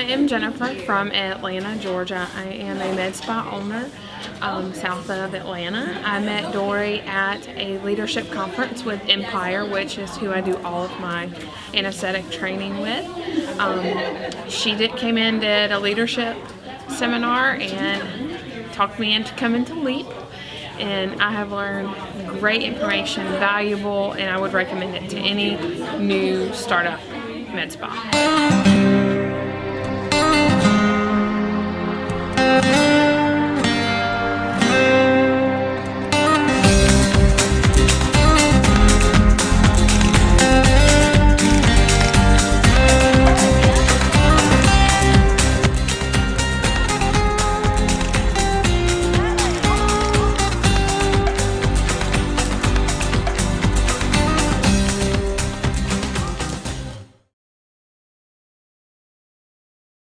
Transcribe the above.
am Jennifer from Atlanta, Georgia. I am a med spa owner south of Atlanta. I met Dory at a leadership conference with Empire, which is who I do all of my anesthetic training with. Came in, did a leadership seminar, and talked me into coming to LEAP. And I have learned great information, valuable, and I would recommend it to any new startup med spa.